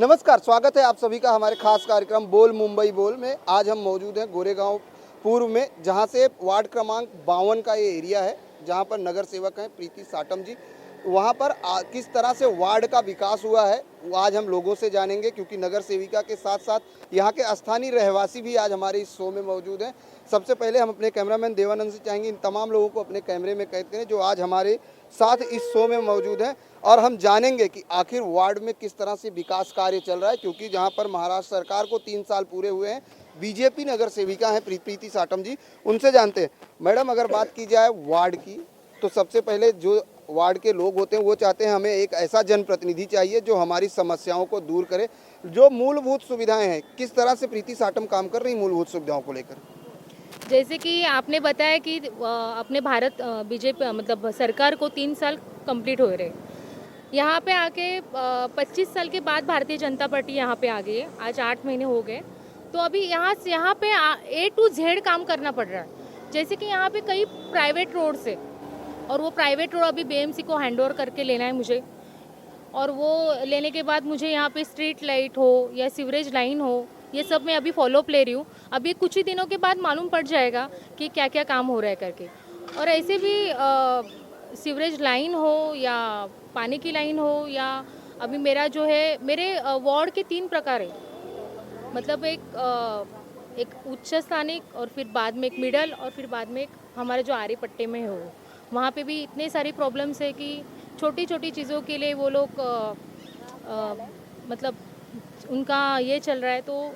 नमस्कार, स्वागत है आप सभी का हमारे खास कार्यक्रम बोल मुंबई बोल में। आज हम मौजूद हैं गोरेगांव पूर्व में, जहां से वार्ड क्रमांक 52 का ये एरिया है, जहां पर नगर सेवक हैं प्रीति साटम जी। वहां पर किस तरह से वार्ड का विकास हुआ है वो आज हम लोगों से जानेंगे, क्योंकि नगर सेविका के साथ साथ यहाँ के स्थानीय रहवासी भी आज हमारे इस शो में मौजूद हैं। सबसे पहले हम अपने कैमरामैन देवानंद से चाहेंगे इन तमाम लोगों को अपने कैमरे में कैद करें जो आज हमारे साथ इस शो में मौजूद हैं, और हम जानेंगे कि आखिर वार्ड में किस तरह से विकास कार्य चल रहा है, क्योंकि जहां पर महाराष्ट्र सरकार को 3 साल पूरे हुए हैं। बीजेपी नगर सेविका हैं प्रीति साटम जी, उनसे जानते हैं। मैडम, अगर बात की जाए वार्ड की, तो सबसे पहले जो वार्ड के लोग होते हैं वो चाहते हैं हमें एक ऐसा जनप्रतिनिधि चाहिए जो हमारी समस्याओं को दूर करे। जो मूलभूत सुविधाएं हैं, किस तरह से प्रीति साटम काम कर रही मूलभूत सुविधाओं को लेकर? जैसे कि आपने बताया कि अपने भारत बीजेपी मतलब सरकार को 3 साल कंप्लीट हो रहे। यहाँ पे आके 25 साल के बाद भारतीय जनता पार्टी यहाँ पे आ गई है। आज 8 महीने हो गए। तो अभी यहाँ पे A to Z काम करना पड़ रहा है। जैसे कि यहाँ पे कई प्राइवेट रोड से, और वो प्राइवेट रोड अभी BMC को हैंड ओवर करके लेना है मुझे, और वो लेने के बाद मुझे यहाँ पे स्ट्रीट लाइट हो या सीवरेज लाइन हो, ये सब मैं अभी फॉलोअप ले रही हूँ। अभी कुछ ही दिनों के बाद मालूम पड़ जाएगा कि क्या क्या काम हो रहा है करके। और ऐसे भी सीवरेज लाइन हो या पानी की लाइन हो, या अभी मेरा जो है मेरे वार्ड के 3 प्रकार है। मतलब एक उच्च स्थानिक, और फिर बाद में एक मिडल, और फिर बाद में एक हमारे जो आरे पट्टे में हो। वहाँ पे भी इतने सारी प्रॉब्लम्स है कि छोटी छोटी चीज़ों के लिए वो लोग मतलब उनका ये चल रहा है। तो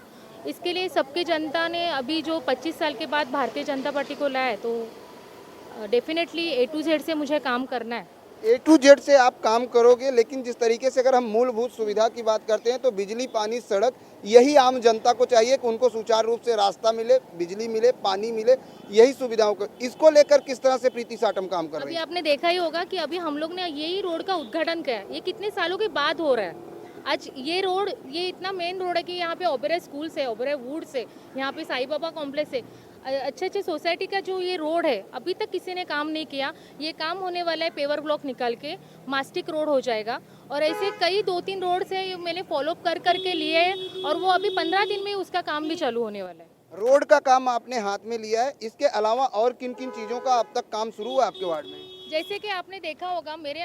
इसके लिए सबके जनता ने अभी जो 25 साल के बाद भारतीय जनता पार्टी को लाया है, तो डेफिनेटली A to Z से मुझे काम करना है। A to Z से आप काम करोगे, लेकिन जिस तरीके से अगर हम मूलभूत सुविधा की बात करते हैं तो बिजली, पानी, सड़क, यही आम जनता को चाहिए कि उनको सुचारू रूप से रास्ता मिले, बिजली मिले, पानी मिले, यही सुविधाओं को। इसको लेकर किस तरह से प्रीति साटम काम कर रही अभी है? आपने देखा ही होगा कि अभी हम लोग ने यही रोड का उद्घाटन किया है। ये कितने सालों के बाद हो रहा है। आज ये रोड, ये इतना मेन रोड है कि यहाँ पे ओबेरॉय स्कूल से, ओबेरॉय वुड से, यहाँ पे साईं बाबा कॉम्प्लेक्स से, अच्छे अच्छे सोसाइटी का जो ये रोड है, अभी तक किसी ने काम नहीं किया। ये काम होने वाला है, पेवर ब्लॉक निकाल के मास्टिक रोड हो जाएगा। और ऐसे कई 2-3 रोड से मैंने फॉलोअप कर करके लिए हैं, और वो अभी 15 दिन में उसका काम भी चालू होने वाला है। रोड का काम आपने हाथ में लिया है, इसके अलावा और किन किन चीज़ों का अब तक काम शुरू हुआ आपके वार्ड में? जैसे कि आपने देखा होगा मेरे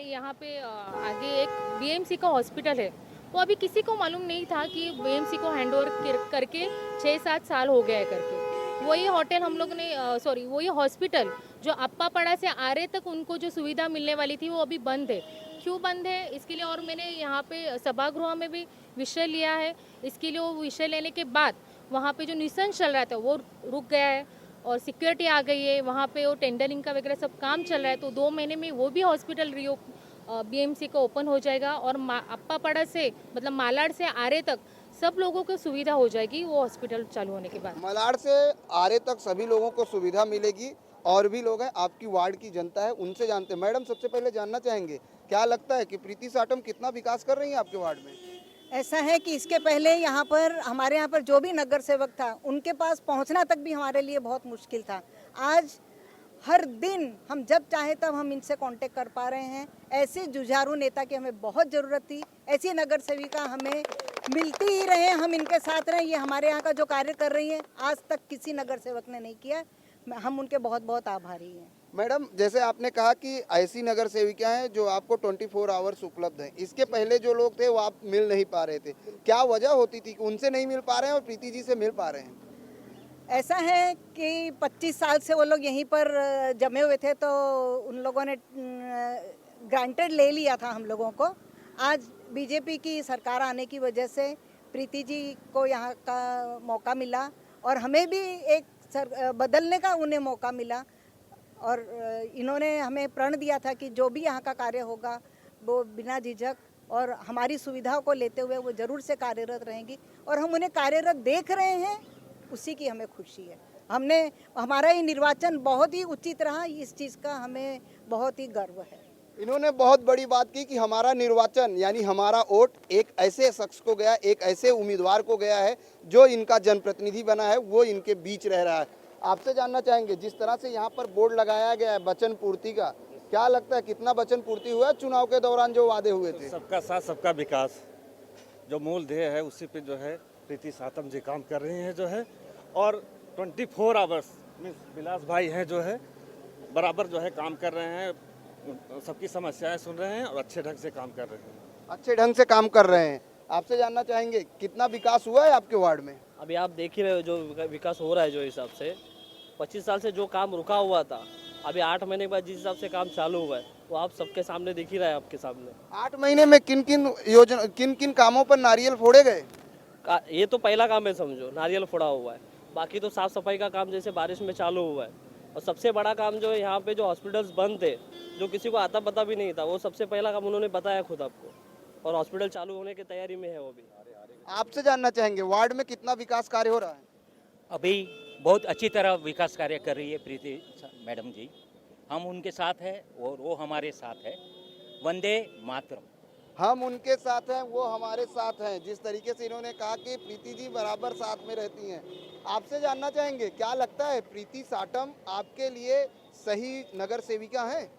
यहाँ पे आगे एक BMC का हॉस्पिटल है। वो अभी किसी को मालूम नहीं था कि BMC को हैंड ओवर करके 6-7 साल हो गया है करके। वही होटल हम लोग ने वही हॉस्पिटल जो अप्पापड़ा से आरे तक उनको जो सुविधा मिलने वाली थी, वो अभी बंद है। क्यों बंद है इसके लिए, और मैंने यहाँ पे सभागृह में भी विषय लिया है। इसके लिए वो विषय लेने के बाद वहाँ पे जो निशंस चल रहा था वो रुक गया है, और सिक्योरिटी आ गई है वहाँ पे, वो टेंडरिंग का वगैरह सब काम चल रहा है। तो 2 महीने में वो भी हॉस्पिटल BMC को ओपन हो जाएगा, और अप्पापड़ा से मतलब मालाड से आरे तक सब लोगों को सुविधा हो जाएगी वो हॉस्पिटल चालू होने के बाद। मलाड से आरे तक सभी लोगों को सुविधा मिलेगी। और भी लोग हैं, आपकी वार्ड की जनता है, उनसे जानते हैं। मैडम, सबसे पहले जानना चाहेंगे, क्या लगता है कि प्रीति साटम कितना विकास कर रही है आपके वार्ड में? ऐसा है कि इसके पहले हमारे यहाँ पर जो भी नगर सेवक था, उनके पास पहुँचना तक भी हमारे लिए बहुत मुश्किल था। आज हर दिन हम जब चाहे तब हम इनसे कांटेक्ट कर पा रहे हैं। ऐसे जुझारू नेता की हमें बहुत ज़रूरत थी। ऐसी नगर सेविका हमें मिलती ही रहे, हम इनके साथ रहें। ये हमारे यहाँ का जो कार्य कर रही हैं, आज तक किसी नगर सेवक ने नहीं किया। हम उनके बहुत बहुत आभारी हैं। मैडम, जैसे आपने कहा कि ऐसी नगर सेविका हैं जो आपको 24 आवर्स उपलब्ध हैं। इसके पहले जो लोग थे वो आप मिल नहीं पा रहे थे, क्या वजह होती थी कि उनसे नहीं मिल पा रहे हैं और प्रीति जी से मिल पा रहे हैं? ऐसा है कि 25 साल से वो लोग यहीं पर जमे हुए थे, तो उन लोगों ने ग्रांटेड ले लिया था हम लोगों को। आज बीजेपी की सरकार आने की वजह से प्रीति जी को यहाँ का मौका मिला, और हमें भी एक बदलने का उन्हें मौका मिला। और इन्होंने हमें प्रण दिया था कि जो भी यहाँ का कार्य होगा वो बिना झिझक और हमारी सुविधाओं को लेते हुए वो ज़रूर से कार्यरत रहेंगी, और हम उन्हें कार्यरत देख रहे हैं, उसी की हमें खुशी है। हमारा ये निर्वाचन बहुत ही उचित रहा, इस चीज़ का हमें बहुत ही गर्व है। इन्होंने बहुत बड़ी बात की कि हमारा निर्वाचन यानी हमारा वोट एक ऐसे शख्स को गया, एक ऐसे उम्मीदवार को गया है जो इनका जनप्रतिनिधि बना है, वो इनके बीच रह रहा है। आपसे जानना चाहेंगे, जिस तरह से यहाँ पर बोर्ड लगाया गया है वचन पूर्ति का, क्या लगता है कितना वचन पूर्ति हुआ चुनाव के दौरान जो वादे हुए थे? सबका साथ सबका विकास। जो मूल ध्येय है उसी पे जो है प्रीति सातम जी काम कर रही हैं जो है। और 24 आवर्स मीन्स विलास भाई हैं जो है बराबर जो है काम कर रहे हैं, सबकी समस्याएं सुन रहे हैं और अच्छे ढंग से काम कर रहे हैं। अच्छे ढंग से काम कर रहे हैं। आपसे जानना चाहेंगे कितना विकास हुआ है आपके वार्ड में? अभी आप देख ही रहे हो जो विकास हो रहा है, जो हिसाब से 25 साल से जो काम रुका हुआ था, अभी 8 महीने के बाद जिस हिसाब से काम चालू हुआ है वो आप सबके सामने दिख ही रहा है, आपके सामने। 8 महीने में किन किन कामों पर नारियल फोड़े गए? ये तो पहला काम है समझो, नारियल फोड़ा हुआ है। बाकी तो साफ सफाई का काम जैसे बारिश में चालू हुआ है। और सबसे बड़ा काम जो है यहाँ पे जो हॉस्पिटल्स बंद थे, जो किसी को आता पता भी नहीं था, वो सबसे पहला काम उन्होंने बताया खुद आपको। और हॉस्पिटल चालू होने की तैयारी में है वो भी। आपसे जानना चाहेंगे वार्ड में कितना विकास कार्य हो रहा है? अभी बहुत अच्छी तरह विकास कार्य कर रही है प्रीति मैडम जी। हम उनके साथ हैं और वो हमारे साथ है। वंदे मातरम। हम उनके साथ हैं, वो हमारे साथ हैं। जिस तरीके से इन्होंने कहा कि प्रीति जी बराबर साथ में रहती हैं। आपसे जानना चाहेंगे क्या लगता है प्रीति साटम आपके लिए सही नगर सेविका हैं?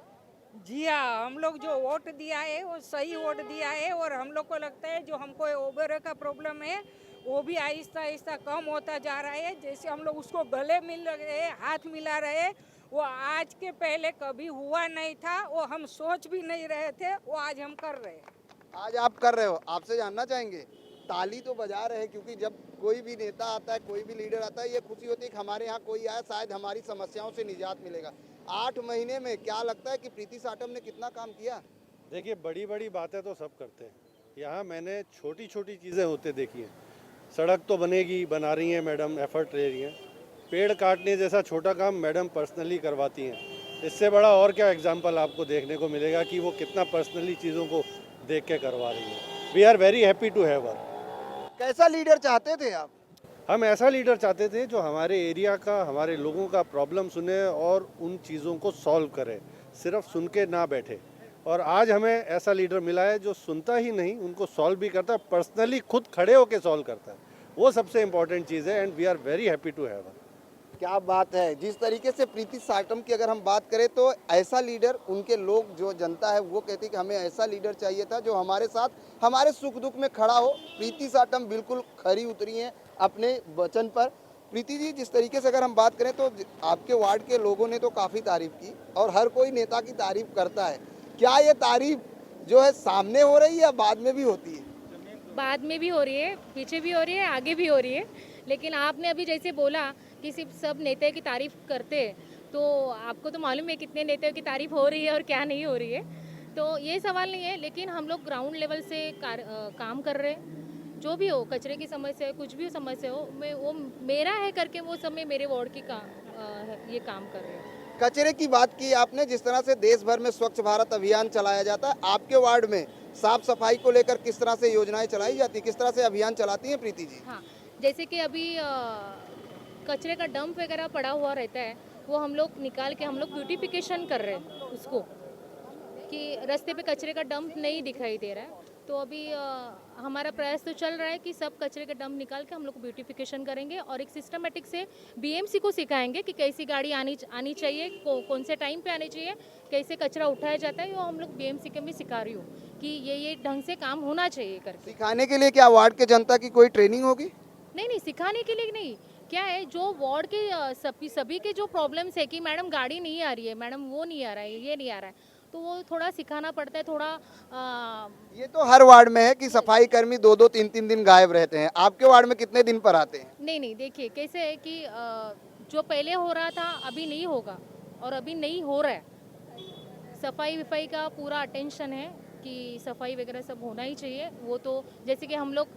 जी हाँ, हम लोग जो वोट दिया है वो सही वोट दिया है। और हम लोग को लगता है जो हमको ओबेरो का प्रॉब्लम है वो भी आहिस्ता आहिस्ता कम होता जा रहा है। जैसे हम लोग उसको गले मिल रहे, हाथ मिला रहे, वो आज के पहले कभी हुआ नहीं था। वो हम सोच भी नहीं रहे थे, वो आज हम कर रहे हैं। आज आप कर रहे हो। आपसे जानना चाहेंगे, ताली तो बजा रहे हैं क्योंकि जब कोई भी नेता आता है, कोई भी लीडर आता है, ये खुशी होती है कि हमारे यहाँ कोई आया, शायद हमारी समस्याओं से निजात मिलेगा। 8 महीने में क्या लगता है कि प्रीति साटम ने कितना काम किया? देखिए, बड़ी बड़ी बातें तो सब करते हैं। यहाँ मैंने छोटी छोटी चीज़ें होते देखी हैं। सड़क तो बनेगी, बना रही हैं मैडम, एफर्ट ले रही हैं। पेड़ काटने जैसा छोटा काम मैडम पर्सनली करवाती हैं। इससे बड़ा और क्या एग्जाम्पल आपको देखने को मिलेगा कि वो कितना पर्सनली चीज़ों को देख के करवा रही हैं। We are very happy to have her. कैसा लीडर चाहते थे आप? हम ऐसा लीडर चाहते थे जो हमारे एरिया का, हमारे लोगों का प्रॉब्लम सुने और उन चीज़ों को सॉल्व करे, सिर्फ सुन के ना बैठे। और आज हमें ऐसा लीडर मिला है जो सुनता ही नहीं, उनको सॉल्व भी करता है, पर्सनली खुद खड़े होकर सॉल्व करता है। वो सबसे इम्पोर्टेंट चीज़ है and we are very happy to have her. क्या बात है। जिस तरीके से प्रीति साटम की अगर हम बात करें तो ऐसा लीडर, उनके लोग जो जनता है वो कहती है कि हमें ऐसा लीडर चाहिए था जो हमारे साथ हमारे सुख दुख में खड़ा हो। प्रीति साटम बिल्कुल खरी उतरी हैं अपने वचन पर। प्रीति जी, जिस तरीके से अगर हम बात करें तो आपके वार्ड के लोगों ने तो काफ़ी तारीफ की और हर कोई नेता की तारीफ करता है। क्या ये तारीफ जो है सामने हो रही है या बाद में भी होती है? बाद में भी हो रही है, पीछे भी हो रही है, आगे भी हो रही है। लेकिन आपने अभी जैसे बोला कि सिर्फ सब नेता की तारीफ करते हैं, तो आपको तो मालूम है कितने नेताओं की तारीफ हो रही है और क्या नहीं हो रही है। तो ये सवाल नहीं है, लेकिन हम लोग ग्राउंड लेवल से काम कर रहे हैं। जो भी हो, कचरे की समस्या है, कुछ भी समस्या हो, मैं वो मेरा है करके वो सब में मेरे वार्ड की ये काम कर रहे हैं। कचरे की बात की आपने, जिस तरह से देश भर में स्वच्छ भारत अभियान चलाया जाता है, आपके वार्ड में साफ सफाई को लेकर किस तरह से योजनाएं चलाई जाती, किस तरह से अभियान चलाती हैं प्रीति जी? हाँ, जैसे कि अभी कचरे का डंप वगैरह पड़ा हुआ रहता है, वो हम लोग निकाल के हम लोग ब्यूटिफिकेशन कर रहे हैं उसको, कि रास्ते पे कचरे का डंप नहीं दिखाई दे रहा है। तो अभी हमारा प्रयास तो चल रहा है कि सब कचरे का डंप निकाल के हम लोग ब्यूटिफिकेशन करेंगे और एक सिस्टमेटिक से बीएमसी को सिखाएंगे कि कैसी गाड़ी आनी चाहिए, कौन से टाइम पे आनी चाहिए, कैसे कचरा उठाया जाता है। वो हम लोग बीएमसी के में सिखा रही हूँ कि ये ढंग से काम होना चाहिए करके। सिखाने के लिए क्या वार्ड के जनता की कोई ट्रेनिंग होगी? नहीं, सिखाने के लिए नहीं। क्या है, जो वार्ड के सभी के जो प्रॉब्लम्स है कि मैडम गाड़ी नहीं आ रही है, मैडम वो नहीं आ रहा है, ये नहीं आ रहा है, तो वो थोड़ा सिखाना पड़ता है। थोड़ा ये तो हर वार्ड में है कि सफाई कर्मी 2-2, 3-3 दिन गायब रहते हैं। आपके वार्ड में कितने दिन पर आते हैं? नहीं, देखिए कैसे है कि जो पहले हो रहा था अभी नहीं होगा और अभी नहीं हो रहा है। सफाई विफाई का पूरा अटेंशन है कि सफाई वगैरह सब होना ही चाहिए। वो तो जैसे कि हम लोग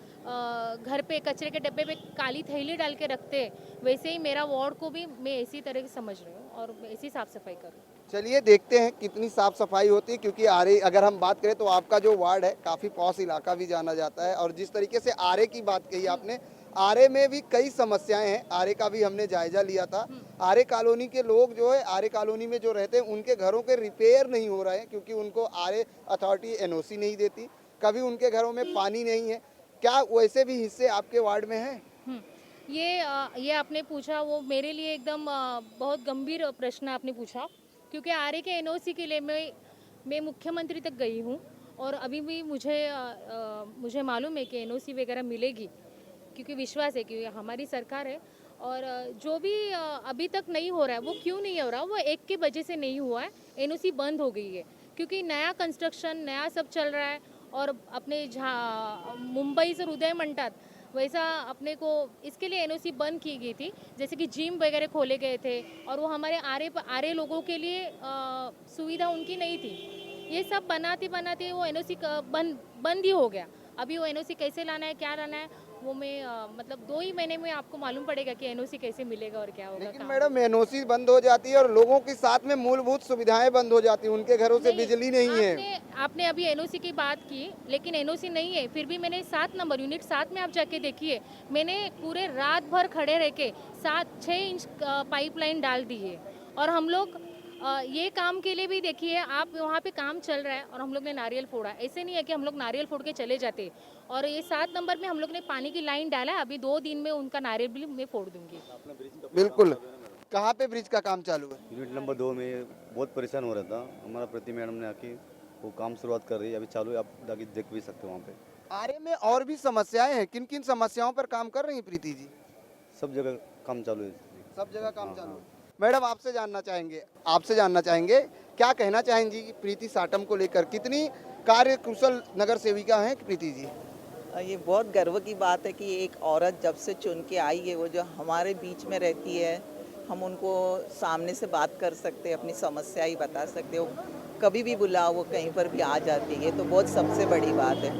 घर पे कचरे के डब्बे पे काली थैली डाल के रखते हैं, वैसे ही मेरा वार्ड को भी मैं इसी तरह से समझ रही हूँ और ऐसी साफ सफाई करूँ। चलिए देखते हैं कितनी साफ सफाई होती है, क्योंकि आरे अगर हम बात करें तो आपका जो वार्ड है काफ़ी पॉश इलाका भी जाना जाता है। और जिस तरीके से आरे की बात कही आपने, आरे में भी कई समस्याएं हैं। आरे का भी हमने जायजा लिया था। आरे कॉलोनी के लोग जो है, आरे कॉलोनी में जो रहते हैं, उनके घरों के रिपेयर नहीं हो रहे हैं क्योंकि उनको आरे अथॉरिटी एनओसी नहीं देती। कभी उनके घरों में पानी नहीं है। क्या वैसे भी हिस्से आपके वार्ड में हैं? ये आपने पूछा, वो मेरे लिए एकदम बहुत गंभीर प्रश्न आपने पूछा, क्योंकि आरे के एनओसी के लिए मैं मुख्यमंत्री तक गई हूँ और अभी भी मुझे मालूम है कि एनओसी वगैरह मिलेगी, क्योंकि विश्वास है कि हमारी सरकार है। और जो भी अभी तक नहीं हो रहा है वो क्यों नहीं हो रहा, वो एक की वजह से नहीं हुआ है, एनओसी बंद हो गई है क्योंकि नया कंस्ट्रक्शन नया सब चल रहा है। और अपने जहाँ मुंबई से हृदय मंडप वैसा अपने को इसके लिए एनओसी बंद की गई थी, जैसे कि जिम वगैरह खोले गए थे और वो हमारे आरे लोगों के लिए सुविधा उनकी नहीं थी। ये सब बनाते बनाते वो एनओसी बंद ही हो गया। अभी वो एनओसी कैसे लाना है, क्या लाना है, वो मैं मतलब 2 ही महीने में आपको मालूम पड़ेगा कि एनओसी कैसे मिलेगा और क्या होगा। लेकिन काम। मैडम एनओसी बंद हो जाती है और लोगों के साथ में मूलभूत सुविधाएं बंद हो जाती हैं, उनके घरों से बिजली नहीं है। आपने अभी एनओसी की बात की, लेकिन एनओसी नहीं है, फिर भी मैंने 7 नंबर यूनिट 7 में आप जाके देखिए, मैंने पूरे रात भर खड़े रह के 6 इंच पाइपलाइन डाल दी है। और हम लोग ये काम के लिए भी देखिए, आप वहाँ पे काम चल रहा है और हम लोग ने नारियल फोड़ा। ऐसे नहीं है कि हम लोग नारियल फोड़ के चले जाते। और ये 7 नंबर में हम लोग ने पानी की लाइन डाला है, अभी 2 दिन में उनका नारियल भी मैं फोड़ दूंगी। बिल्कुल। कहाँ पे ब्रिज का काम चालू है? यूनिट नंबर 2 में बहुत परेशान हो रहा था, हमारा प्रति मैडम ने आके वो काम शुरुआत कर रही है, अभी चालू है, आप जाके देख भी सकते हो वहाँ पे। आरे में और भी समस्याएं हैं, किन किन समस्याओं पर काम कर रही हैं प्रीति जी? सब जगह काम चालू है। सब जगह काम चालू है। मैडम आपसे जानना चाहेंगे क्या कहना चाहेंगी कि प्रीति साटम को लेकर, कितनी कार्य कुशल नगर सेविका हैं प्रीति जी? ये बहुत गर्व की बात है कि एक औरत जब से चुन के आई है, वो जो हमारे बीच में रहती है, हम उनको सामने से बात कर सकते हैं, अपनी समस्या ही बता सकते हो, कभी भी बुलाओ वो कहीं पर भी आ जाती है, तो बहुत सबसे बड़ी बात है।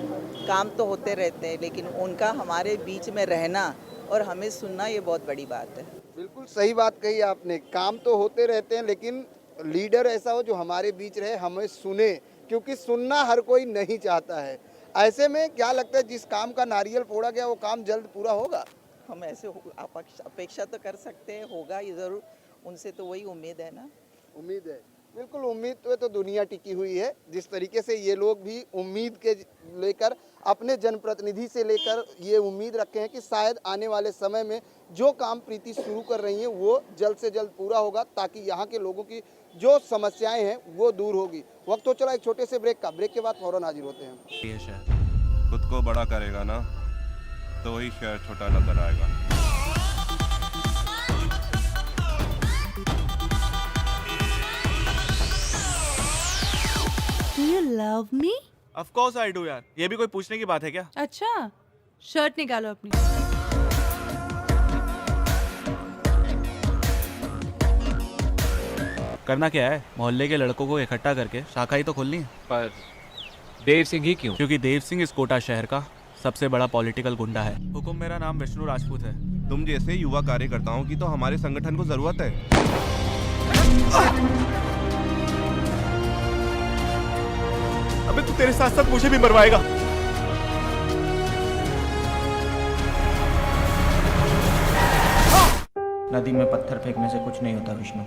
काम तो होते रहते हैं, लेकिन उनका हमारे बीच में रहना और हमें सुनना, ये बहुत बड़ी बात है। बिल्कुल सही बात कही आपने, काम तो होते रहते हैं लेकिन लीडर ऐसा हो जो हमारे बीच रहे, हमें सुने, क्योंकि सुनना हर कोई नहीं चाहता है। ऐसे में क्या लगता है जिस काम का नारियल फोड़ा गया वो काम जल्द पूरा होगा? हम ऐसे अपेक्षा तो कर सकते हैं, होगा ये ज़रूर, उनसे तो वही उम्मीद है ना। उम्मीद है, बिल्कुल उम्मीद पे तो दुनिया टिकी हुई है। जिस तरीके से ये लोग भी उम्मीद के लेकर अपने जनप्रतिनिधि से लेकर ये उम्मीद रखे हैं कि शायद आने वाले समय में जो काम प्रीति शुरू कर रही हैं वो जल्द से जल्द पूरा होगा, ताकि यहाँ के लोगों की जो समस्याएं हैं वो दूर होगी। वक्त तो चला एक छोटे से ब्रेक का, ब्रेक के बाद फौरन हाजिर होते हैं। ये शहर खुद को बड़ा करेगा ना, तो वही शहर छोटा नजर आएगा। Do you love me? Of course I do यार, ये भी कोई पूछने की बात है क्या? अच्छा, शर्ट निकालो अपनी। करना क्या है? मोहल्ले के लड़कों को इकट्ठा करके शाखा ही तो खोलनी है। पर देव सिंह ही क्यों? क्योंकि देव सिंह इस कोटा शहर का सबसे बड़ा पॉलिटिकल गुंडा है। हुकुम, मेरा नाम विष्णु राजपूत है। तुम जैसे युवा कार्यकर्ताओं की तो हमारे संगठन को जरूरत है। अबे तू तेरे साथ साथ मुझे भी मरवाएगा। नदी में पत्थर फेंकने से कुछ नहीं होता विष्णु।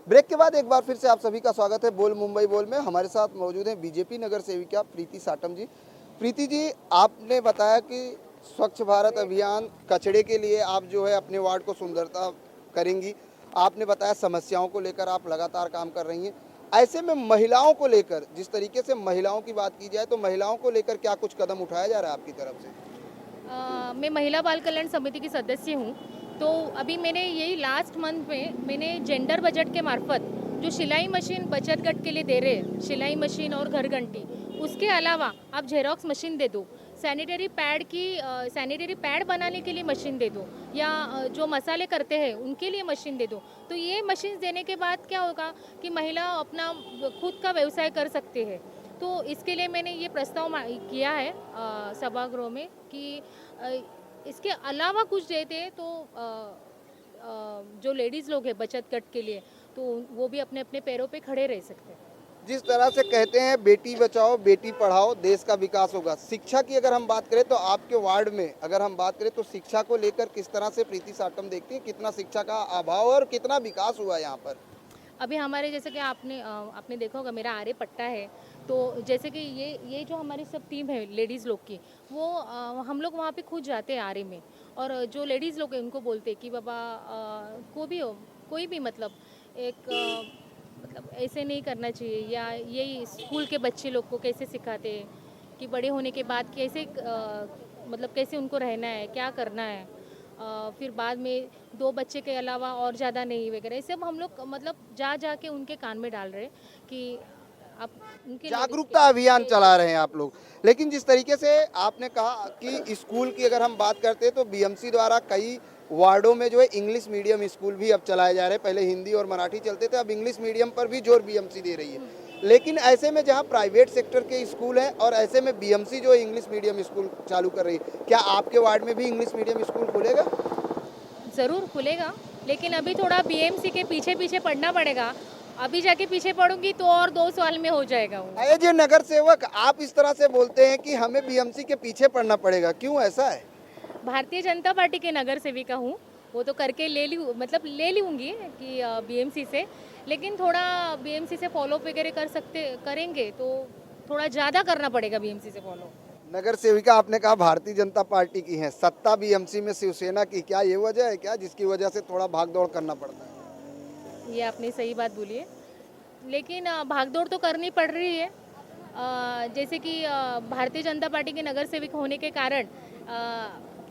ब्रेक के बाद एक बार फिर से आप सभी का स्वागत है बोल मुंबई बोल में। हमारे साथ मौजूद हैं बीजेपी नगर सेविका प्रीति साटम जी। प्रीति जी, आपने बताया कि स्वच्छ भारत अभियान कचरे के लिए आप जो है अपने वार्ड को सुंदरता करेंगी। आपने बताया समस्याओं को लेकर आप लगातार काम कर रही हैं। ऐसे में महिलाओं को लेकर, जिस तरीके से महिलाओं की बात की जाए तो महिलाओं को लेकर क्या कुछ कदम उठाया जा रहा है आपकी तरफ से? मैं महिला बाल कल्याण समिति की सदस्य हूँ। तो अभी मैंने यही लास्ट मंथ में मैंने जेंडर बजट के मार्फत जो सिलाई मशीन बचत गट के लिए दे रहे हैं, सिलाई मशीन और घर घंटी, उसके अलावा आप जेरोक्स मशीन दे दो, सैनिटरी पैड बनाने के लिए मशीन दे दो, या जो मसाले करते हैं उनके लिए मशीन दे दो। तो ये मशीन देने के बाद क्या होगा कि महिला अपना खुद का व्यवसाय कर सकते हैं। तो इसके लिए मैंने ये प्रस्ताव किया है सभागृह में कि इसके अलावा कुछ देते तो जो लेडीज़ लोग हैं बचत गट के लिए, तो वो भी अपने अपने पैरों पे खड़े रह सकते हैं। जिस तरह से कहते हैं बेटी बचाओ बेटी पढ़ाओ देश का विकास होगा, शिक्षा की अगर हम बात करें तो आपके वार्ड में अगर हम बात करें तो शिक्षा को लेकर किस तरह से प्रीति साटम देखती हैं, कितना शिक्षा का अभाव और कितना विकास हुआ यहाँ पर? अभी हमारे जैसे कि आपने देखा होगा मेरा आर्य पट्टा है, तो जैसे कि ये जो हमारी सब टीम है लेडीज़ लोग की, वो हम लोग वहाँ पे खुद जाते हैं आर्य में, और जो लेडीज़ लोग हैं उनको बोलते हैं कि बाबा कोई भी मतलब एक मतलब ऐसे नहीं करना चाहिए, या यही स्कूल के बच्चे लोग को कैसे सिखाते हैं कि बड़े होने के बाद कैसे मतलब कैसे उनको रहना है, क्या करना है, फिर बाद में 2 बच्चे के अलावा और ज़्यादा नहीं वगैरह, ये सब हम लोग मतलब जा के उनके कान में डाल रहे हैं कि आप उनके जागरूकता अभियान चला रहे हैं आप लोग। लेकिन जिस तरीके से आपने कहा कि स्कूल की अगर हम बात करते हैं तो बीएमसी द्वारा कई वार्डों में जो है इंग्लिश मीडियम स्कूल भी अब चलाए जा रहे हैं। पहले हिंदी और मराठी चलते थे, अब इंग्लिश मीडियम पर भी जोर बीएमसी दे रही है। लेकिन ऐसे में जहां प्राइवेट सेक्टर के स्कूल हैं और ऐसे में बीएमसी जो इंग्लिश मीडियम स्कूल चालू कर रही है, क्या आपके वार्ड में भी इंग्लिश मीडियम स्कूल खुलेगा? ज़रूर खुलेगा, लेकिन अभी थोड़ा बीएमसी के पीछे पढ़ना पड़ेगा। अभी जाके पीछे पढ़ूंगी तो और 2 साल में हो जाएगा वो। एज ए नगर सेवक आप इस तरह से बोलते हैं कि हमें बीएमसी के पीछे पढ़ना पड़ेगा, क्यों ऐसा है? भारतीय जनता पार्टी के नगर सेविका हूँ, वो तो करके ले लूँगी कि बीएमसी से, लेकिन थोड़ा बीएमसी से फॉलो वगैरह करेंगे तो थोड़ा ज़्यादा करना पड़ेगा बीएमसी से फॉलो। नगर सेविका आपने कहा भारतीय जनता पार्टी की है, सत्ता बीएमसी में शिवसेना की, क्या ये वजह है क्या जिसकी वजह से थोड़ा भागदौड़ करना पड़ता है? ये आपने सही बात बोली है, लेकिन भागदौड़ तो करनी पड़ रही है। जैसे कि भारतीय जनता पार्टी के नगर सेवक होने के कारण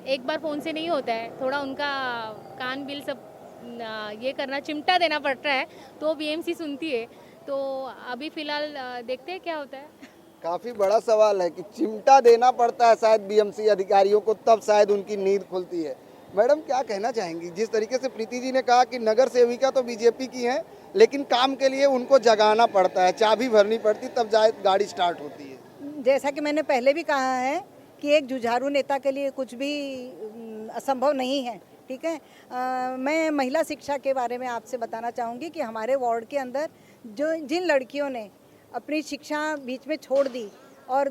एक बार फ़ोन से नहीं होता है, थोड़ा उनका कान बिल सब ये करना, चिमटा देना पड़ता है तो बीएमसी सुनती है। तो अभी फ़िलहाल देखते हैं क्या होता है। काफी बड़ा सवाल है कि चिमटा देना पड़ता है शायद बीएमसी अधिकारियों को, तब शायद उनकी नींद खुलती है। मैडम क्या कहना चाहेंगी? जिस तरीके से प्रीति जी ने कहा कि नगर सेविका तो बीजेपी की हैं, लेकिन काम के लिए उनको जगाना पड़ता है, चाबी भरनी पड़ती तब गाड़ी स्टार्ट होती है। जैसा कि मैंने पहले भी कहा है कि एक जुझारू नेता के लिए कुछ भी असंभव नहीं है, ठीक है। मैं महिला शिक्षा के बारे में आपसे बताना चाहूँगी कि हमारे वार्ड के अंदर जिन लड़कियों ने अपनी शिक्षा बीच में छोड़ दी और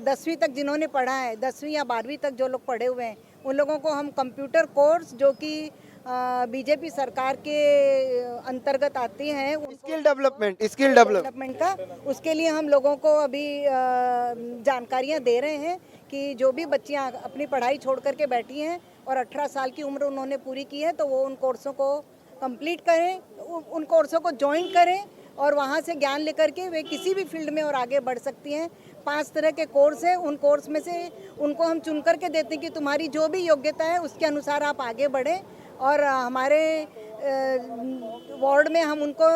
10वीं तक जिन्होंने पढ़ा है, 10वीं या 12वीं तक जो लोग पढ़े हुए हैं, उन लोगों को हम कंप्यूटर कोर्स जो कि बीजेपी सरकार के अंतर्गत आती हैं, स्किल डेवलपमेंट का, उसके लिए हम लोगों को अभी जानकारियां दे रहे हैं कि जो भी बच्चियां अपनी पढ़ाई छोड़ करके बैठी हैं और 18 साल की उम्र उन्होंने पूरी की है, तो वो उन कोर्सों को कंप्लीट करें, उन कोर्सों को ज्वाइन करें और वहाँ से ज्ञान लेकर के वे किसी भी फील्ड में और आगे बढ़ सकती हैं। 5 तरह के कोर्स हैं, उन कोर्स में से उनको हम चुन करके देते हैं कि तुम्हारी जो भी योग्यता है उसके अनुसार आप आगे बढ़ें। और हमारे वार्ड में हम उनको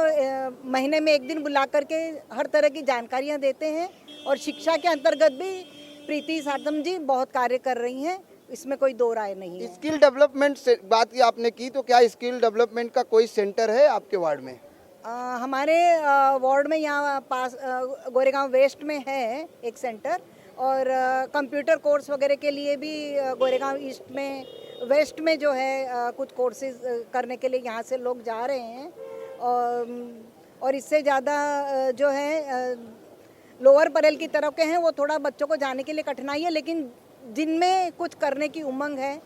महीने में 1 दिन बुला करके हर तरह की जानकारियाँ देते हैं। और शिक्षा के अंतर्गत भी प्रीति सातम जी बहुत कार्य कर रही हैं, इसमें कोई दो राय नहीं है। स्किल डेवलपमेंट से बात की आपने की, तो क्या स्किल डेवलपमेंट का कोई सेंटर है आपके वार्ड में? हमारे वार्ड में यहाँ पास गोरेगांव वेस्ट में है एक सेंटर, और कंप्यूटर कोर्स वगैरह के लिए भी गोरेगांव ईस्ट में वेस्ट में जो है कुछ कोर्सेज करने के लिए यहाँ से लोग जा रहे हैं। और इससे ज़्यादा जो है लोअर परेल की तरफ के हैं, वो थोड़ा बच्चों को जाने के लिए कठिनाई है, लेकिन जिनमें कुछ करने की उमंग है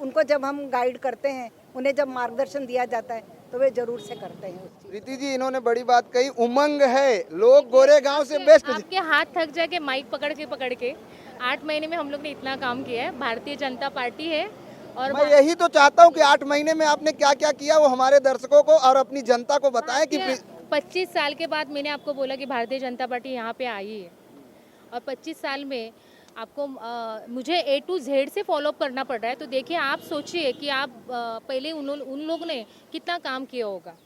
उनको जब हम गाइड करते हैं, उन्हें जब मार्गदर्शन दिया जाता है तो वे जरूर से करते हैं। प्रीति जी इन्होंने बड़ी बात कही, उमंग है, लोग गोरेगांव से बेस्ट। आपके हाथ थक जाके माइक पकड़ के 8 महीने में हम लोग ने इतना काम किया है। भारतीय जनता पार्टी है और मैं यही तो चाहता हूँ कि 8 महीने में आपने क्या क्या किया वो हमारे दर्शकों को और अपनी जनता को बताएं कि 25 साल के बाद मैंने आपको बोला कि भारतीय जनता पार्टी यहाँ पे आई है, और 25 साल में आपको मुझे A to Z से फॉलोअप करना पड़ रहा है। तो देखिए, आप सोचिए कि आप पहले उन लोगों ने कितना काम किया होगा।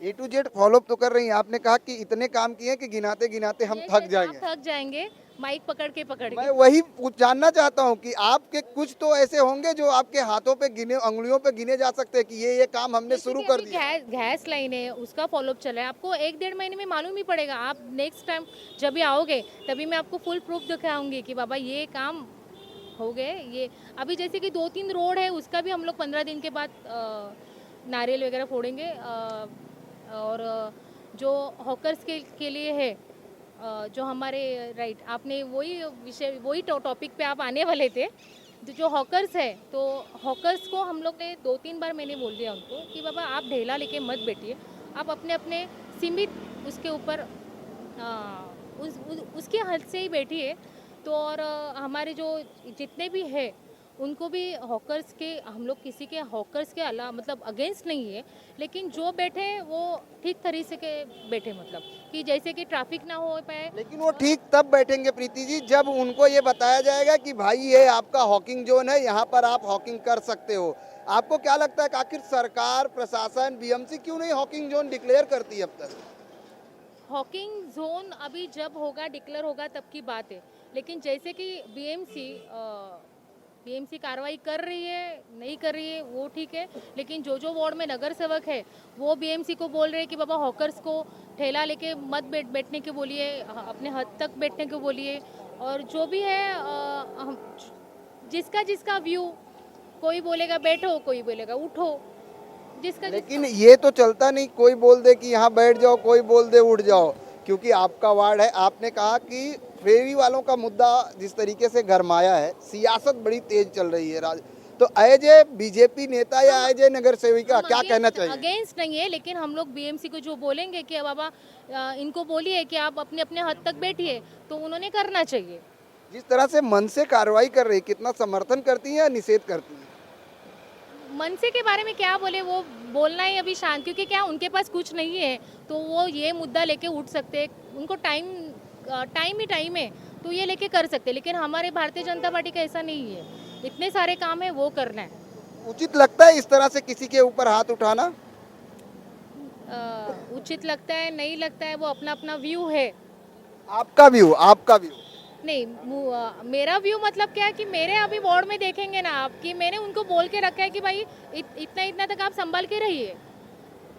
A to Z फॉलोअप तो कर रही हैं, आपने कहा कि इतने काम किए कि गिनाते गिनाते हम थक जाएंगे माइक पकड़ के मैं वही जानना चाहता हूँ कि आपके कुछ तो ऐसे होंगे जो आपके हाथों पे गिने, अंगुलियों पे गिने जा सकते हैं कि ये काम हमने शुरू कर दिया। गैस लाइन है, उसका फॉलोअप चला है। आपको 1-1.5 महीने में मालूम ही पड़ेगा। आप नेक्स्ट टाइम जब भी आओगे तभी मैं आपको फुल प्रूफ दिखाऊंगी कि बाबा ये काम हो गए। ये अभी जैसे कि 2-3 रोड है, उसका भी हम लोग 15 दिन के बाद नारियल वगैरह फोड़ेंगे। और जो हॉकर्स के लिए है, जो हमारे राइट, आपने वही टॉपिक पे आप आने वाले थे। जो हॉकर्स है, तो हॉकर्स को हम लोग ने 2-3 बार मैंने बोल दिया उनको कि बाबा आप ढेला लेके मत बैठिए, आप अपने अपने सीमित उसके ऊपर उसके हद से ही बैठिए। तो और हमारे जो जितने भी है उनको भी हॉकर्स के, हम लोग किसी के हॉकर्स के अलावा मतलब अगेंस्ट नहीं है, लेकिन जो बैठे वो ठीक तरीके के बैठे, मतलब कि जैसे कि ट्रैफिक ना हो पाए। लेकिन वो ठीक तब बैठेंगे प्रीति जी जब उनको ये बताया जाएगा कि भाई ये आपका हॉकिंग जोन है, यहाँ पर आप हॉकिंग कर सकते हो। आपको क्या लगता है कि आखिर सरकार, प्रशासन, बीएमसी क्यों नहीं हॉकिंग जोन डिक्लेयर करती है अब तक? हॉकिंग जोन अभी जब होगा, डिक्लेयर होगा तब की बात है, लेकिन जैसे कि बीएमसी कार्रवाई कर रही है, नहीं कर रही है वो ठीक है, लेकिन जो वार्ड में नगर सेवक है वो बीएमसी को बोल रहे हैं कि बाबा हॉकर्स को ठेला लेके मत बैठने के बोलिए, अपने हद तक बैठने को बोलिए, और जो भी है जिसका व्यू, कोई बोलेगा बैठो, कोई बोलेगा उठो, लेकिन ये तो चलता नहीं, कोई बोल दे कि यहाँ बैठ जाओ, कोई बोल दे उठ जाओ, क्योंकि आपका वार्ड है। आपने कहा कि फेरी वालों का मुद्दा जिस तरीके से गरमाया है, सियासत बड़ी तेज चल रही है तो एज ए बीजेपी नेता या एज ए नगर सेविका क्या कहना चाहिए? अगेंस्ट नहीं है, लेकिन हम लोग बीएमसी को जो बोलेंगे कि बाबा इनको बोलिए कि आप अपने अपने हद तक बैठिए, तो उन्होंने करना चाहिए। जिस तरह से मन से कार्रवाई कर रही, कितना समर्थन करती है या निषेध करती है? मनसे के बारे में क्या बोले, वो बोलना ही अभी शांत, क्योंकि क्या उनके पास कुछ नहीं है तो वो ये मुद्दा लेके उठ सकते, उनको टाइम है तो ये लेके कर सकते, लेकिन हमारे भारतीय जनता पार्टी का ऐसा नहीं है, इतने सारे काम है वो करना है। उचित लगता है इस तरह से किसी के ऊपर हाथ उठाना? उचित लगता है, नहीं लगता है, वो अपना अपना व्यू है। आपका व्यू नहीं, मेरा व्यू मतलब क्या है कि मेरे अभी वार्ड में देखेंगे ना आप, कि मैंने उनको बोल के रखा है कि भाई इतना तक आप संभाल के रहिए,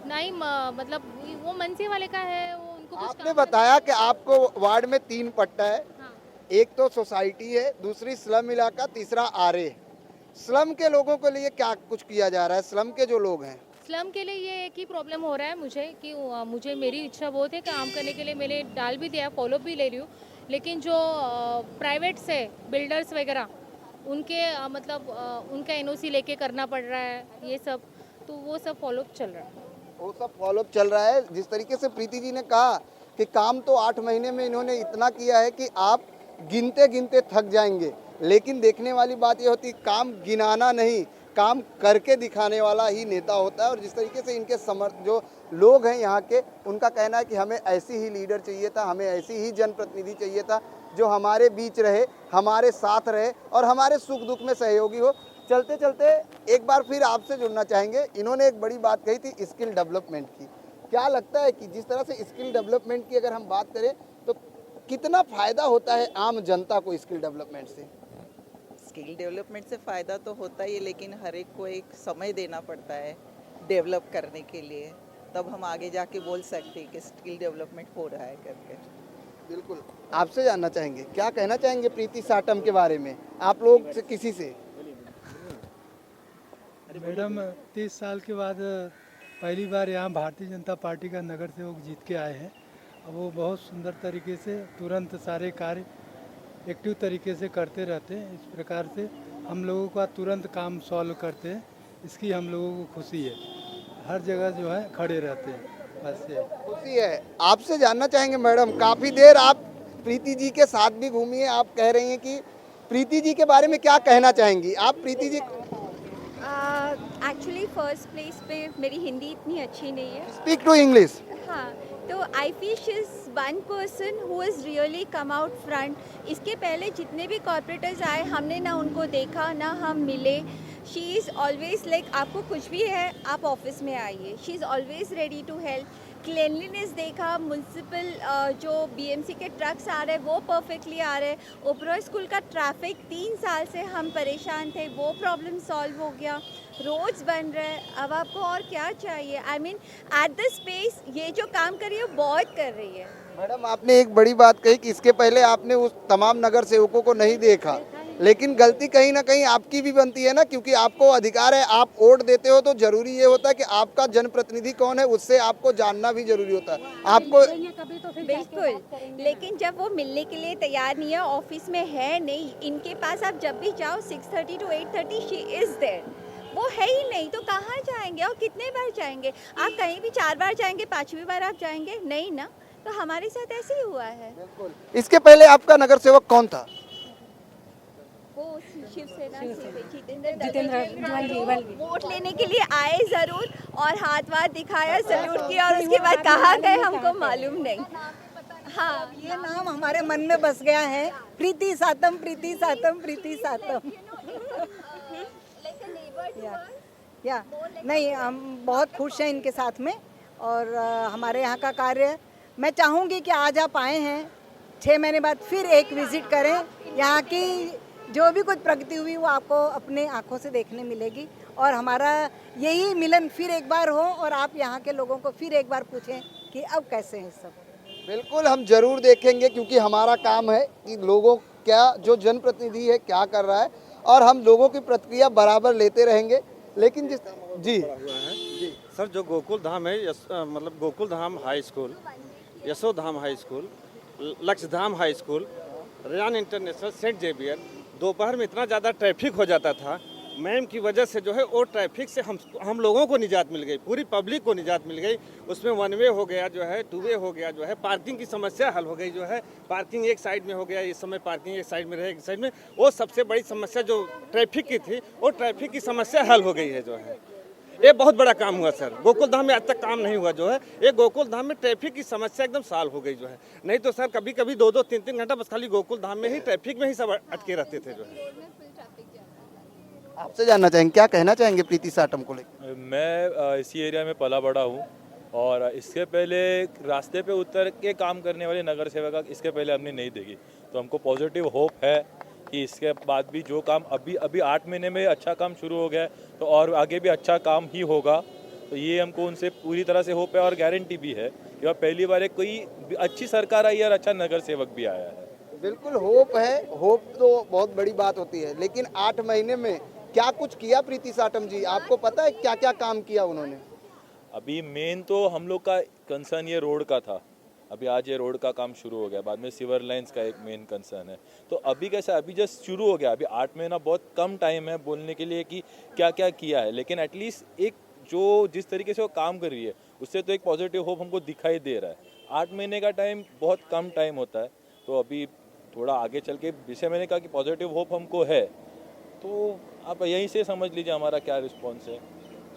नहीं मतलब वो मनसे वाले का है, वो उनको कुछ आपने बताया कि आपको वार्ड में 3 पट्टा है। हाँ। एक तो सोसाइटी है, दूसरी स्लम इलाका, तीसरा आरए। स्लम के लोगों के लिए क्या कुछ किया जा रहा है? स्लम के जो लोग हैं, स्लम के लिए ये एक ही प्रॉब्लम हो रहा है मुझे कि मुझे मेरी इच्छा बहुत है काम करने के लिए, मैंने डाल भी दिया, फॉलो भी ले रही हूँ, लेकिन जो प्राइवेट से बिल्डर्स वगैरह उनके उनका एनओसी लेके करना पड़ रहा है ये सब, तो वो सब फॉलोअप चल रहा है। जिस तरीके से प्रीति जी ने कहा कि काम तो 8 महीने में इन्होंने इतना किया है कि आप गिनते गिनते थक जाएंगे, लेकिन देखने वाली बात ये होती काम गिनाना नहीं, काम करके दिखाने वाला ही नेता होता है। और जिस तरीके से इनके जो लोग हैं यहाँ के, उनका कहना है कि हमें ऐसी ही लीडर चाहिए था, हमें ऐसी ही जनप्रतिनिधि चाहिए था जो हमारे बीच रहे, हमारे साथ रहे और हमारे सुख दुख में सहयोगी हो। चलते चलते एक बार फिर आपसे जुड़ना चाहेंगे। इन्होंने एक बड़ी बात कही थी स्किल डेवलपमेंट की। क्या लगता है कि जिस तरह से स्किल डेवलपमेंट की अगर हम बात करें तो कितना फ़ायदा होता है आम जनता को स्किल डेवलपमेंट से? स्किल डेवलपमेंट से फ़ायदा तो होता ही है, लेकिन हर एक को एक समय देना पड़ता है डेवलप करने के लिए, तब हम आगे जाके बोल सकते हैं कि स्किल डेवलपमेंट हो रहा है करके। बिल्कुल। आपसे जानना चाहेंगे, क्या कहना चाहेंगे प्रीति साटम के बारे में? आप लोग से किसी से? मैडम 30 साल के बाद पहली बार यहाँ भारतीय जनता पार्टी का नगर सेवक जीत के आए हैं। अब वो बहुत सुंदर तरीके से तुरंत सारे कार्य एक्टिव तरीके से करते रहते हैं। इस प्रकार से हम लोगों का तुरंत काम सॉल्व करते हैं, इसकी हम लोगों को खुशी है। हर जगह जो है खड़े रहते हैं, बस ये खुशी है। आपसे जानना चाहेंगे मैडम, काफ़ी देर आप प्रीति जी के साथ भी घूमी है, आप कह रही हैं कि प्रीति जी के बारे में क्या कहना चाहेंगी आप? Preeti ji actually first place पे मेरी हिंदी इतनी अच्छी नहीं है। Speak to English. हाँ, तो I feel she is one person who is really come out front. इसके पहले जितने भी कॉर्पोरेटर्स आए हमने ना उनको देखा ना हम मिले। शी इज़ ऑलवेज लाइक आपको कुछ भी है आप ऑफिस में आइए, she is always ready to help. Cleanliness देखा, म्यूनसिपल जो बीएमसी के ट्रक्स आ रहे हैं वो परफेक्टली आ रहे हैं। ओबरॉय स्कूल का ट्रैफिक 3 साल से हम परेशान थे, वो प्रॉब्लम सॉल्व हो गया। रोड्स बन रहे हैं, अब आपको और क्या चाहिए? I mean at the space ये जो काम कर रही है बहुत कर रही है। मैडम आपने एक बड़ी बात कही कि इसके पहले आपने उस तमाम नगर सेवकों को नहीं देखा, लेकिन गलती कहीं ना कहीं आपकी भी बनती है ना, क्योंकि आपको अधिकार है, आप वोट देते हो तो जरूरी ये होता है कि आपका जनप्रतिनिधि कौन है उससे आपको जानना भी जरूरी होता है आपको। बिल्कुल, लेकिन जब वो मिलने के लिए तैयार नहीं है, ऑफिस में है नहीं, इनके पास आप जब भी जाओ 6:30 to 8:30 शी इज़ देयर, वो है ही नहीं तो कहाँ जाएंगे और कितने बार जाएंगे? आप कहीं भी 4 बार जाएंगे, 5वीं बार आप जाएंगे नहीं ना। तो हमारे साथ ऐसे ही हुआ है। इसके पहले आपका नगर सेवक कौन था? वो शिवसेना से जितेंद्र वोट लेने के लिए आए जरूर और हाथ वाथ दिखाया, सैल्यूट किया और उसके बाद कहाँ गए हमको मालूम नहीं। हाँ, ये नाम हमारे मन में बस गया है, प्रीति सातम, प्रीति सातम, प्रीति सातम। या नहीं, हम बहुत खुश हैं इनके साथ में और हमारे यहाँ का कार्य, मैं चाहूँगी कि आज आप आए हैं 6 महीने बाद फिर एक विजिट करें। यहाँ की जो भी कुछ प्रगति हुई वो आपको अपने आँखों से देखने मिलेगी और हमारा यही मिलन फिर एक बार हो और आप यहाँ के लोगों को फिर एक बार पूछें कि अब कैसे हैं सब। बिल्कुल हम जरूर देखेंगे, क्योंकि हमारा काम है कि लोगों क्या जो जनप्रतिनिधि है क्या कर रहा है और हम लोगों की प्रतिक्रिया बराबर लेते रहेंगे। लेकिन जिस जी सर, जो गोकुल धाम है मतलब Gokul Dham high school, Yashodham high school, Lakshdham high school, Ryan international, saint Xavier, दोपहर में इतना ज़्यादा ट्रैफिक हो जाता था, मैम की वजह से जो है वो ट्रैफिक से हम लोगों को निजात मिल गई, पूरी पब्लिक को निजात मिल गई। उसमें 1 वे हो गया, जो है 2 वे हो गया, जो है पार्किंग की समस्या हल हो गई, जो है पार्किंग एक साइड में हो गया, इस समय पार्किंग एक साइड में रहे, एक साइड में, वो सबसे बड़ी समस्या जो ट्रैफिक की थी वो ट्रैफिक की समस्या हल हो गई है। जो है ये बहुत बड़ा काम हुआ सर, गोकुल धाम में आज तक काम नहीं हुआ। जो है ये गोकुल धाम में ट्रैफिक की समस्या एकदम सॉल्व हो गई। जो है नहीं तो सर कभी कभी 2-2, 3-3 घंटा बस खाली गोकुल धाम में ही ट्रैफिक में ही सब अटके रहते थे। जो है आपसे जानना चाहेंगे, क्या कहना चाहेंगे प्रीति साटम को लेकर? मैं इसी एरिया में पला बड़ा हूँ और इसके पहले रास्ते पे उतर के काम करने वाले नगर सेवक इसके पहले हमने नहीं देखी, तो हमको पॉजिटिव होप है कि इसके बाद भी जो काम अभी 8 महीने में अच्छा काम शुरू हो गया है तो और आगे भी अच्छा काम ही होगा। तो ये हमको उनसे पूरी तरह से होप है और गारंटी भी है कि अब पहली बार एक कोई अच्छी सरकार आई है और अच्छा नगर सेवक भी आया है। बिल्कुल होप है, होप तो बहुत बड़ी बात होती है, लेकिन 8 महीने में क्या कुछ किया प्रीति साटम जी? आपको पता है क्या क्या काम किया उन्होंने? अभी मेन तो हम लोग का कंसर्न ये रोड का था, अभी आज ये रोड का काम शुरू हो गया, बाद में सिवर लाइंस का एक मेन कंसर्न है। तो अभी कैसा, अभी जस्ट शुरू हो गया, अभी 8 महीना बहुत कम टाइम है बोलने के लिए कि क्या क्या किया है, लेकिन एटलीस्ट एक जो जिस तरीके से वो काम कर रही है उससे तो एक पॉजिटिव होप हमको दिखाई दे रहा है। 8 महीने का टाइम बहुत कम टाइम होता है, तो अभी थोड़ा आगे चल के जैसे मैंने कहा कि पॉजिटिव होप हमको है, तो आप यहीं से समझ लीजिए हमारा क्या रिस्पॉन्स है।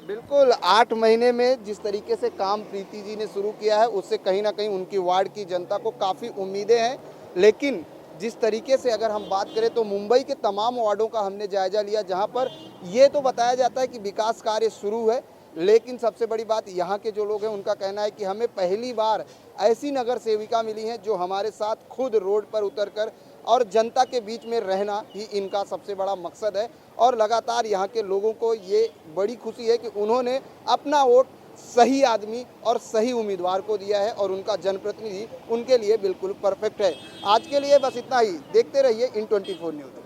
बिल्कुल 8 महीने में जिस तरीके से काम प्रीति जी ने शुरू किया है उससे कहीं ना कहीं उनकी वार्ड की जनता को काफ़ी उम्मीदें हैं। लेकिन जिस तरीके से अगर हम बात करें तो मुंबई के तमाम वार्डों का हमने जायजा लिया, जहां पर ये तो बताया जाता है कि विकास कार्य शुरू है, लेकिन सबसे बड़ी बात यहाँ के जो लोग हैं उनका कहना है कि हमें पहली बार ऐसी नगर सेविका मिली हैं जो हमारे साथ खुद रोड पर उतरकर और जनता के बीच में रहना ही इनका सबसे बड़ा मकसद है। और लगातार यहाँ के लोगों को ये बड़ी खुशी है कि उन्होंने अपना वोट सही आदमी और सही उम्मीदवार को दिया है और उनका जनप्रतिनिधि उनके लिए बिल्कुल परफेक्ट है। आज के लिए बस इतना ही, देखते रहिए इन 24 न्यूज़।